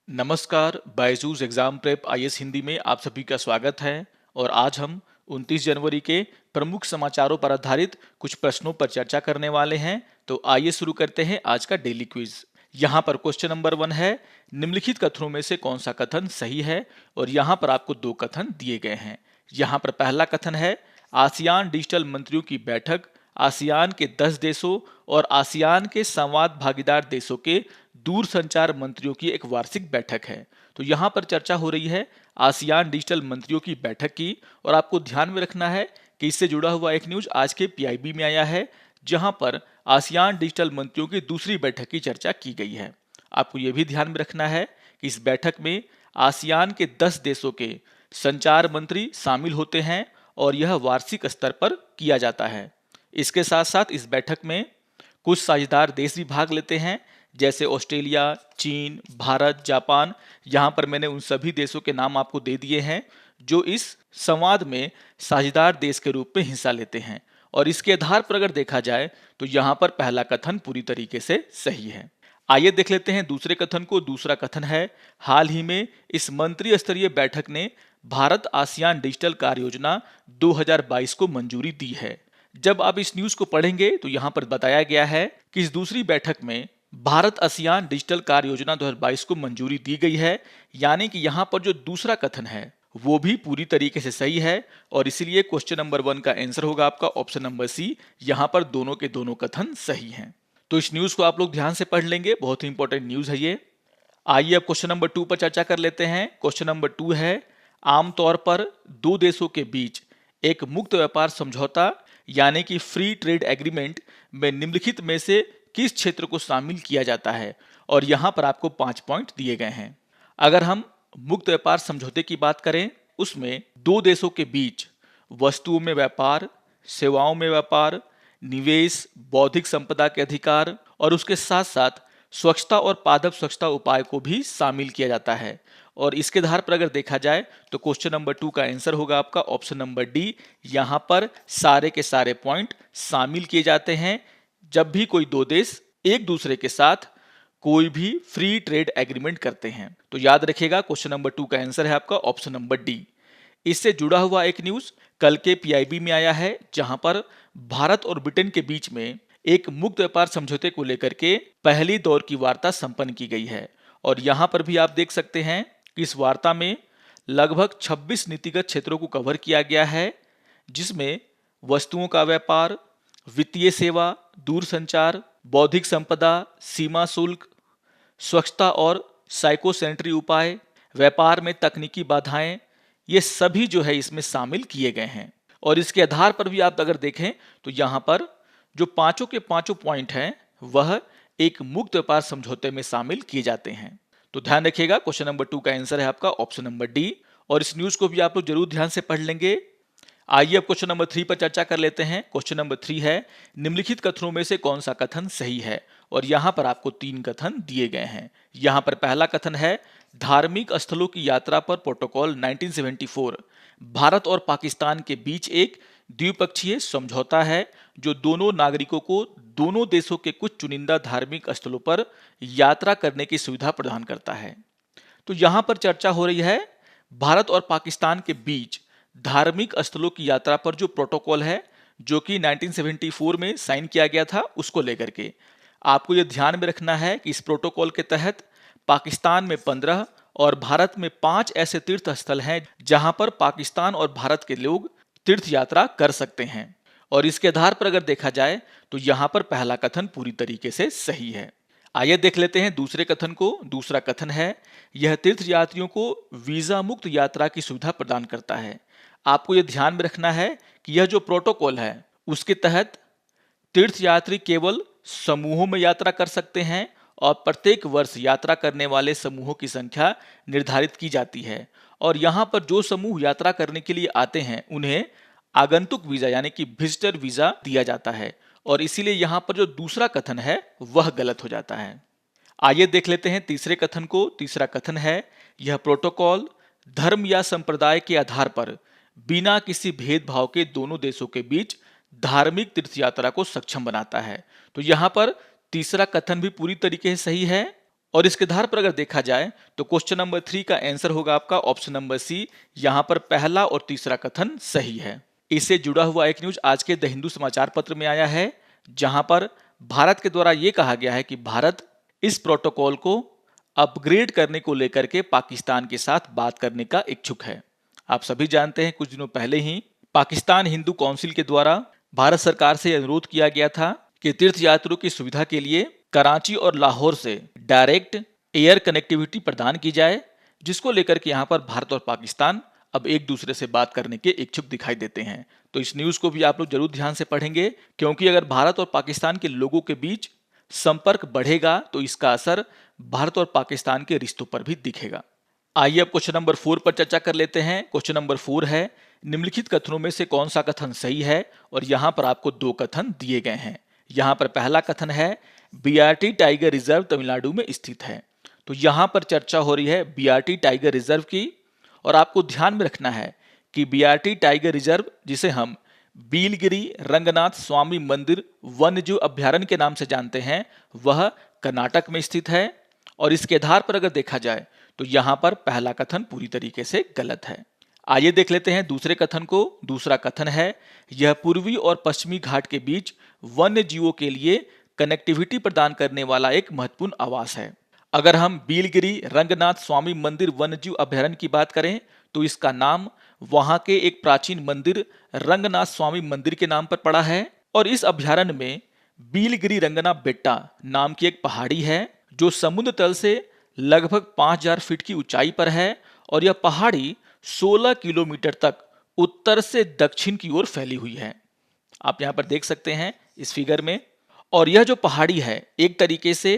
नमस्कार, Byju's exam prep IAS Hindi में आप सभी का स्वागत है। और आज हम 29 जनवरी के प्रमुख समाचारों पर आधारित कुछ प्रश्नों पर चर्चा करने वाले हैं। तो आइए शुरू करते हैं आज का डेली क्विज। यहाँ पर क्वेश्चन नंबर 1 है, निम्नलिखित कथनों में से कौन सा कथन सही है। और यहाँ पर आपको 2 कथन दिए गए हैं। यहाँ पर पहला कथन है, आसियान डिजिटल मंत्रियों की बैठक आसियान के 10 देशों और आसियान के संवाद भागीदार देशों के दूरसंचार मंत्रियों की एक वार्षिक बैठक है। तो यहाँ पर चर्चा हो रही है आसियान डिजिटल मंत्रियों की बैठक की। और आपको ध्यान में रखना है कि इससे जुड़ा हुआ एक न्यूज आज के पीआईबी में आया है, जहां पर आसियान डिजिटल मंत्रियों की दूसरी बैठक की चर्चा की गई है। आपको यह भी ध्यान में रखना है कि इस बैठक में आसियान के 10 देशों के संचार मंत्री शामिल होते हैं और यह वार्षिक स्तर पर किया जाता है। इसके साथ साथ इस बैठक में कुछ साझेदार देश भी भाग लेते हैं, जैसे ऑस्ट्रेलिया, चीन, भारत, जापान। यहाँ पर मैंने उन सभी देशों के नाम आपको दे दिए हैं जो इस संवाद में साझेदार देश के रूप में हिस्सा लेते हैं। और इसके आधार पर अगर देखा जाए तो यहाँ पर पहला कथन पूरी तरीके से सही है। आइए देख लेते हैं दूसरे कथन को। दूसरा कथन है, हाल ही में इस मंत्री स्तरीय बैठक ने भारत आसियान डिजिटल कार्य योजना 2022 को मंजूरी दी है। जब आप इस न्यूज को पढ़ेंगे तो यहाँ पर बताया गया है कि इस दूसरी बैठक में भारत आसियान डिजिटल कार्य योजना 2022 को मंजूरी दी गई है। यानी कि यहाँ पर जो दूसरा कथन है वो भी पूरी तरीके से सही है। और इसीलिए क्वेश्चन नंबर 1 का आंसर होगा आपका ऑप्शन नंबर सी। यहाँ पर दोनों के दोनों कथन सही हैं। तो इस न्यूज को आप लोग ध्यान से पढ़ लेंगे, बहुत ही इंपॉर्टेंट न्यूज है ये। आइए अब क्वेश्चन नंबर 2 पर चर्चा कर लेते हैं। क्वेश्चन नंबर 2 है, आमतौर पर दो देशों के बीच एक मुक्त व्यापार समझौता यानी कि फ्री ट्रेड एग्रीमेंट में निम्नलिखित में से किस क्षेत्र को शामिल किया जाता है। और यहाँ पर आपको 5 पॉइंट दिए गए हैं। अगर हम मुक्त व्यापार समझौते की बात करें, उसमें दो देशों के बीच वस्तुओं में व्यापार, सेवाओं में व्यापार, निवेश, बौद्धिक संपदा के अधिकार और उसके साथ साथ स्वच्छता और पादप स्वच्छता उपाय को भी शामिल किया जाता है। और इसके आधार पर अगर देखा जाए तो क्वेश्चन नंबर 2 का आंसर होगा आपका ऑप्शन नंबर डी। यहाँ पर सारे के सारे पॉइंट शामिल किए जाते हैं जब भी कोई दो देश एक दूसरे के साथ कोई भी फ्री ट्रेड एग्रीमेंट करते हैं। तो याद रखिएगा क्वेश्चन नंबर 2 का आंसर है आपका ऑप्शन नंबर डी। इससे जुड़ा हुआ एक न्यूज कल के पीआईबी में आया है, जहां पर भारत और ब्रिटेन के बीच में एक मुक्त व्यापार समझौते को लेकर के पहली दौर की वार्ता संपन्न की गई है। और यहां पर भी आप देख सकते हैं कि इस वार्ता में लगभग 26 नीतिगत क्षेत्रों को कवर किया गया है, जिसमें वस्तुओं का व्यापार, वित्तीय सेवा, दूरसंचार, बौद्धिक संपदा, सीमा शुल्क, स्वच्छता और साइकोसैनिटरी उपाय, व्यापार में तकनीकी बाधाएं, ये सभी जो है इसमें शामिल किए गए हैं। और इसके आधार पर भी आप अगर देखें तो यहाँ पर जो पांचों के पांचों पॉइंट हैं वह एक मुक्त व्यापार समझौते में शामिल किए जाते हैं। तो ध्यान रखिएगा क्वेश्चन नंबर 2 का आंसर है आपका ऑप्शन नंबर डी। और इस न्यूज को भी आप लोग जरूर ध्यान से पढ़ लेंगे। आइए अब क्वेश्चन नंबर 3 पर चर्चा कर लेते हैं। क्वेश्चन नंबर 3 है, निम्नलिखित कथनों में से कौन सा कथन सही है। और यहाँ पर आपको 3 कथन दिए गए हैं। यहाँ पर पहला कथन है, धार्मिक स्थलों की यात्रा पर प्रोटोकॉल 1974 भारत और पाकिस्तान के बीच एक द्विपक्षीय समझौता है जो दोनों नागरिकों को दोनों देशों के कुछ चुनिंदा धार्मिक स्थलों पर यात्रा करने की सुविधा प्रदान करता है। तो यहाँ पर चर्चा हो रही है भारत और पाकिस्तान के बीच धार्मिक स्थलों की यात्रा पर जो प्रोटोकॉल है जो कि 1974 में साइन किया गया था, उसको लेकर के आपको यह ध्यान में रखना है कि इस प्रोटोकॉल के तहत पाकिस्तान में 15 और भारत में 5 ऐसे तीर्थ स्थल हैं जहां पर पाकिस्तान और भारत के लोग तीर्थ यात्रा कर सकते हैं। और इसके आधार पर अगर देखा जाए तो यहां पर पहला कथन पूरी तरीके से सही है। आइए देख लेते हैं दूसरे कथन को। दूसरा कथन है, यह तीर्थ यात्रियों को वीजा मुक्त यात्रा की सुविधा प्रदान करता है। आपको यह ध्यान में रखना है कि यह जो प्रोटोकॉल है उसके तहत तीर्थ यात्री केवल समूहों में यात्रा कर सकते हैं और प्रत्येक वर्ष यात्रा करने वाले समूहों की संख्या निर्धारित की जाती है। और यहाँ पर जो समूह यात्रा करने के लिए आते हैं उन्हें आगंतुक वीजा यानी कि विजिटर वीजा दिया जाता है। और इसीलिए यहाँ पर जो दूसरा कथन है वह गलत हो जाता है। आइए देख लेते हैं तीसरे कथन को। तीसरा कथन है, यह प्रोटोकॉल धर्म या संप्रदाय के आधार पर बिना किसी भेदभाव के दोनों देशों के बीच धार्मिक तीर्थ यात्रा को सक्षम बनाता है। तो यहाँ पर तीसरा कथन भी पूरी तरीके से सही है और इसके आधार पर अगर देखा जाए तो क्वेश्चन नंबर 3 का आंसर होगा आपका ऑप्शन नंबर सी। यहां पर पहला और तीसरा कथन सही है। इससे जुड़ा हुआ एक न्यूज आज के द हिंदू समाचार पत्र में आया है, जहां पर भारत के द्वारा यह कहा गया है कि भारत इस प्रोटोकॉल को अपग्रेड करने को लेकर के पाकिस्तान के साथ बात करने का इच्छुक है। आप सभी जानते हैं कुछ दिनों पहले ही पाकिस्तान हिंदू काउंसिल के द्वारा भारत सरकार से अनुरोध किया गया था कि तीर्थ यात्रियों की सुविधा के लिए कराची और लाहौर से डायरेक्ट एयर कनेक्टिविटी प्रदान की जाए, जिसको लेकर के यहाँ पर भारत और पाकिस्तान अब एक दूसरे से बात करने के इच्छुक दिखाई देते हैं। तो इस न्यूज को भी आप लोग जरूर ध्यान से पढ़ेंगे, क्योंकि अगर भारत और पाकिस्तान के लोगों के बीच संपर्क बढ़ेगा तो इसका असर भारत और पाकिस्तान के रिश्तों पर भी दिखेगा। आइए अब क्वेश्चन नंबर 4 पर चर्चा कर लेते हैं। क्वेश्चन नंबर 4 है, निम्नलिखित कथनों में से कौन सा कथन सही है? और यहां पर आपको 2 कथन दिए गए हैं। यहां पर पहला कथन है बीआरटी टाइगर रिजर्व तमिलनाडु में स्थित है। तो यहां पर चर्चा हो रही है बीआरटी टाइगर रिजर्व की, और आपको ध्यान में रखना है कि बीआरटी टाइगर रिजर्व, जिसे हम बीलगिरी रंगनाथ स्वामी मंदिर वन्यजीव अभ्यारण्य के नाम से जानते हैं, वह कर्नाटक में स्थित है। और इसके आधार पर अगर देखा जाए तो यहां पर पहला कथन पूरी तरीके से गलत है। आइए देख लेते हैं दूसरे कथन को। दूसरा कथन है, यह पूर्वी और पश्चिमी घाट के बीच वन्य जीवों के लिए कनेक्टिविटी प्रदान करने वाला एक महत्वपूर्ण आवास है। अगर हम बीलगिरी रंगनाथ स्वामी मंदिर वन्यजीव अभयारण्य की बात करें तो इसका नाम वहां के एक प्राचीन मंदिर रंगनाथ स्वामी मंदिर के नाम पर पड़ा है। और इस अभयारण्य में बीलगिरी रंगनाथ बेट्टा नाम की एक पहाड़ी है, जो समुद्र तल से लगभग 5000 फीट की ऊंचाई पर है। और यह पहाड़ी 16 किलोमीटर तक उत्तर से दक्षिण की ओर फैली हुई है। आप यहां पर देख सकते हैं इस फिगर में। और यह जो पहाड़ी है एक तरीके से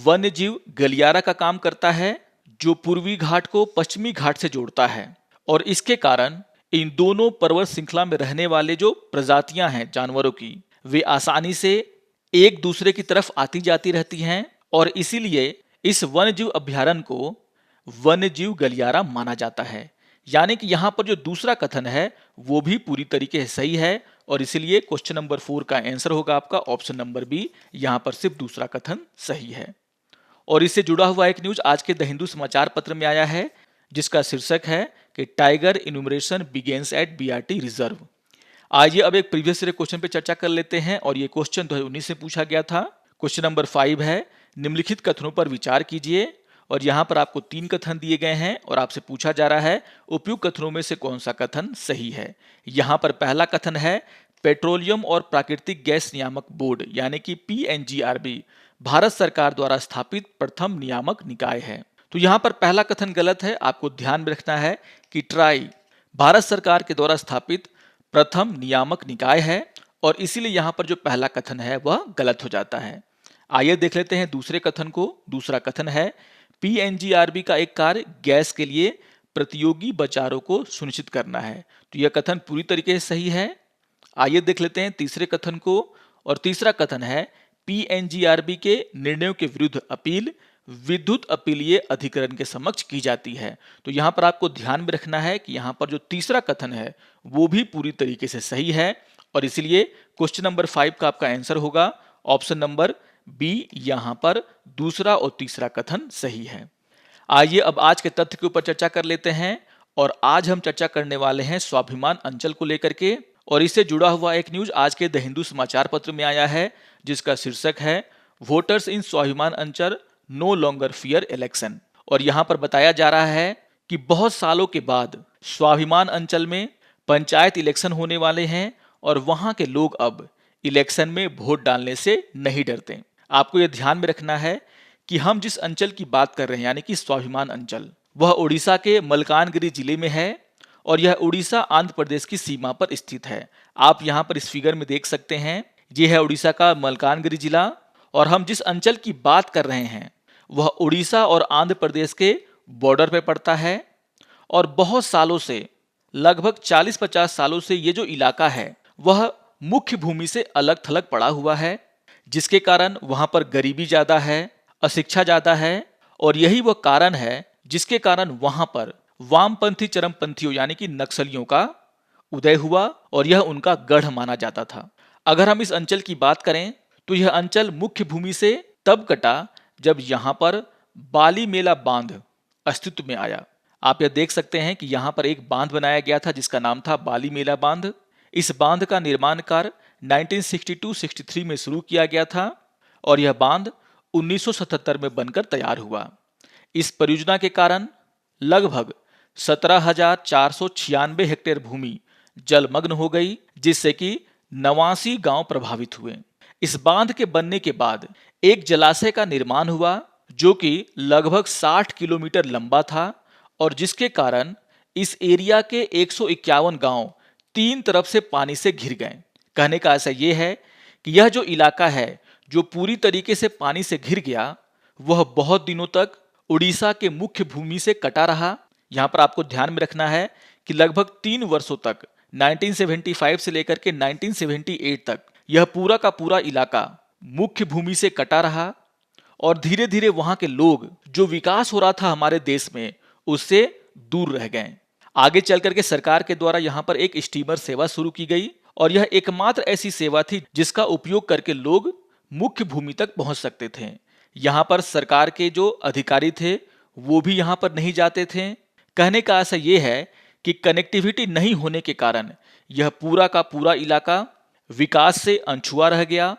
वन्यजीव गलियारा का काम करता है, जो पूर्वी घाट को पश्चिमी घाट से जोड़ता है। और इसके कारण इन दोनों पर्वत श्रृंखला में रहने वाले जो प्रजातियां हैं जानवरों की, वे आसानी से एक दूसरे की तरफ आती जाती रहती हैं। और इसीलिए इस वन्यजीव अभयारण्य को वन्यजीव गलियारा माना जाता है। यानी कि यहां पर जो दूसरा कथन है वो भी पूरी तरीके से सही है, और इसीलिए क्वेश्चन नंबर 4 का आंसर होगा आपका ऑप्शन नंबर बी। यहां पर सिर्फ दूसरा कथन सही है। और इससे जुड़ा हुआ एक न्यूज आज के द हिंदू समाचार पत्र में आया है, जिसका शीर्षक है कि tiger enumeration begins at BRT reserve. आइए अब एक प्रीवियस ईयर क्वेश्चन पे चर्चा कर लेते हैं, और ये क्वेश्चन 2019 से पूछा गया था। क्वेश्चन नंबर 5 है, निम्नलिखित कथनों पर विचार कीजिए। और यहां पर आपको 3 कथन दिए गए हैं, और आपसे पूछा जा रहा है उपयुक्त कथनों में से कौन सा कथन सही है। यहां पर पहला कथन है, पेट्रोलियम और प्राकृतिक गैस नियामक बोर्ड यानी कि पीएनजीआरबी भारत सरकार द्वारा स्थापित प्रथम नियामक निकाय है। तो यहां पर पहला कथन गलत है। आपको ध्यान में रखना है कि ट्राई भारत सरकार के द्वारा स्थापित प्रथम नियामक निकाय है, और इसीलिए यहां पर जो पहला कथन है वह गलत हो जाता है। आइए देख लेते हैं दूसरे कथन को। दूसरा कथन है, पीएनजीआरबी का एक कार्य गैस के लिए प्रतियोगी बाजारों को सुनिश्चित करना है। तो यह कथन पूरी तरीके से सही है। आइए देख लेते हैं तीसरे कथन को। और तीसरा कथन है, पीएनजीआरबी के निर्णयों के विरुद्ध अपील विद्युत अपीलीय अधिकरण के समक्ष की जाती है। तो यहां पर आपको ध्यान में रखना है कि यहां पर जो तीसरा कथन है वो भी पूरी तरीके से सही है, और इसलिए क्वेश्चन नंबर 5 का आपका आंसर होगा ऑप्शन नंबर बी। यहां पर दूसरा और तीसरा कथन सही है। आइए अब आज के तथ्य के ऊपर चर्चा कर लेते हैं, और आज हम चर्चा करने वाले हैं स्वाभिमान अंचल को लेकर के। और इससे जुड़ा हुआ एक न्यूज आज के द हिंदू समाचार पत्र में आया है, जिसका शीर्षक है, वोटर्स इन स्वाभिमान अंचल नो लॉन्गर फियर इलेक्शन। और यहां पर बताया जा रहा है कि बहुत सालों के बाद स्वाभिमान अंचल में पंचायत इलेक्शन होने वाले हैं, और वहां के लोग अब इलेक्शन में वोट डालने से नहीं डरते। आपको यह ध्यान में रखना है कि हम जिस अंचल की बात कर रहे हैं यानी कि स्वाभिमान अंचल, वह उड़ीसा के मलकानगिरी जिले में है, और यह उड़ीसा आंध्र प्रदेश की सीमा पर स्थित है। आप यहां पर इस फिगर में देख सकते हैं, यह है उड़ीसा का मलकानगिरी जिला, और हम जिस अंचल की बात कर रहे हैं वह उड़ीसा और आंध्र प्रदेश के बॉर्डर पे पड़ता है। और बहुत सालों से, लगभग 40-50 सालों से ये जो इलाका है वह मुख्य भूमि से अलग थलग पड़ा हुआ है, जिसके कारण वहां पर गरीबी ज्यादा है, अशिक्षा ज्यादा है। और यही वह कारण है जिसके कारण वहां पर वामपंथी चरमपंथियों यानी कि नक्सलियों का उदय हुआ, और यह उनका गढ़ माना जाता था। अगर हम इस अंचल की बात करें तो यह अंचल मुख्य भूमि से तब कटा जब यहां पर बाली मेला बांध अस्तित्व में आया। आप यह देख सकते हैं कि यहाँ पर एक बांध बनाया गया था जिसका नाम था बाली मेला बांध। इस बांध का निर्माण कार्य 1962-63 में शुरू किया गया था और यह बांध 1977 में बनकर तैयार हुआ। इस परियोजना के कारण लगभग 17,496 हेक्टेयर भूमि जलमग्न हो गई, जिससे कि 89 गांव प्रभावित हुए। इस बांध के बनने के बाद एक जलाशय का निर्माण हुआ जो कि लगभग 60 किलोमीटर लंबा था और जिसके कारण इस एरिया के 151 गांव तीन तरफ से पानी से घिर गए। कहने का ऐसा यह है कि यह जो इलाका है जो पूरी तरीके से पानी से घिर गया, वह बहुत दिनों तक उड़ीसा के मुख्य भूमि से कटा रहा। यहाँ पर आपको ध्यान में रखना है कि लगभग 3 वर्षों तक 1975 से लेकर के 1978 तक यह पूरा का पूरा इलाका मुख्य भूमि से कटा रहा और धीरे धीरे वहां के लोग, जो विकास हो रहा था हमारे देश में, उससे दूर रह गए। आगे चल करके सरकार के द्वारा यहाँ पर एक स्टीमर सेवा शुरू की गई और यह एकमात्र ऐसी सेवा थी जिसका उपयोग करके लोग मुख्य भूमि तक पहुंच सकते थे। यहाँ पर सरकार के जो अधिकारी थे वो भी यहाँ पर नहीं जाते थे। कहने का ऐसा ये है कि कनेक्टिविटी नहीं होने के कारण यह पूरा का पूरा इलाका विकास से अनछुआ रह गया।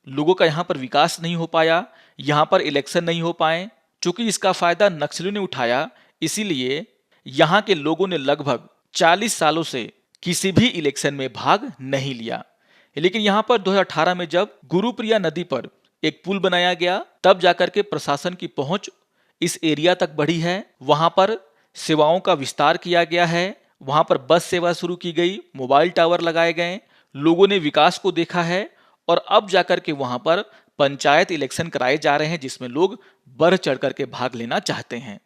लोगों का यहाँ पर विकास नहीं हो पाया, यहाँ पर इलेक्शन नहीं हो पाए। चूंकि इसका फायदा नक्सलियों ने उठाया, इसीलिए यहाँ के लोगों ने लगभग 40 सालों से किसी भी इलेक्शन में भाग नहीं लिया। लेकिन यहाँ पर 2018 में जब गुरुप्रिया नदी पर एक पुल बनाया गया, तब जाकर के प्रशासन की पहुंच इस एरिया तक बढ़ी है। वहां पर सेवाओं का विस्तार किया गया है, वहां पर बस सेवा शुरू की गई, मोबाइल टावर लगाए गए, लोगों ने विकास को देखा है और अब जाकर के वहां पर पंचायत इलेक्शन कराए जा रहे हैं जिसमें लोग बढ़ चढ़ करके भाग लेना चाहते हैं।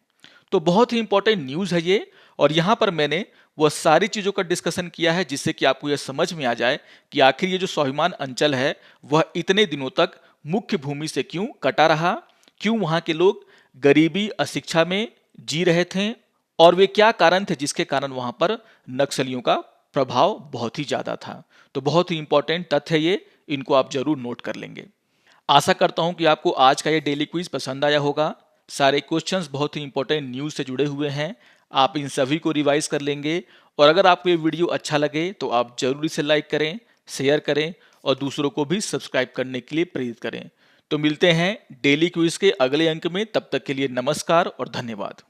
तो बहुत ही इंपॉर्टेंट न्यूज़ है ये और यहाँ पर मैंने वह सारी चीज़ों का डिस्कशन किया है जिससे कि आपको यह समझ में आ जाए कि आखिर ये जो स्वाभिमान अंचल है वह इतने दिनों तक मुख्य भूमि से क्यों कटा रहा, क्यों वहाँ के लोग गरीबी अशिक्षा में जी रहे थे और वे क्या कारण थे जिसके कारण वहाँ पर नक्सलियों का प्रभाव बहुत ही ज़्यादा था। तो बहुत ही इंपॉर्टेंट तथ्य ये, इनको आप जरूर नोट कर लेंगे। आशा करता हूं कि आपको आज का ये डेली क्विज पसंद आया होगा। सारे क्वेश्चंस बहुत ही इंपॉर्टेंट न्यूज़ से जुड़े हुए हैं, आप इन सभी को रिवाइज कर लेंगे और अगर आपको ये वीडियो अच्छा लगे तो आप जरूर इसे लाइक करें, शेयर करें और दूसरों को भी सब्सक्राइब करने के लिए प्रेरित करें। तो मिलते हैं डेली क्विज के अगले अंक में, तब तक के लिए नमस्कार और धन्यवाद।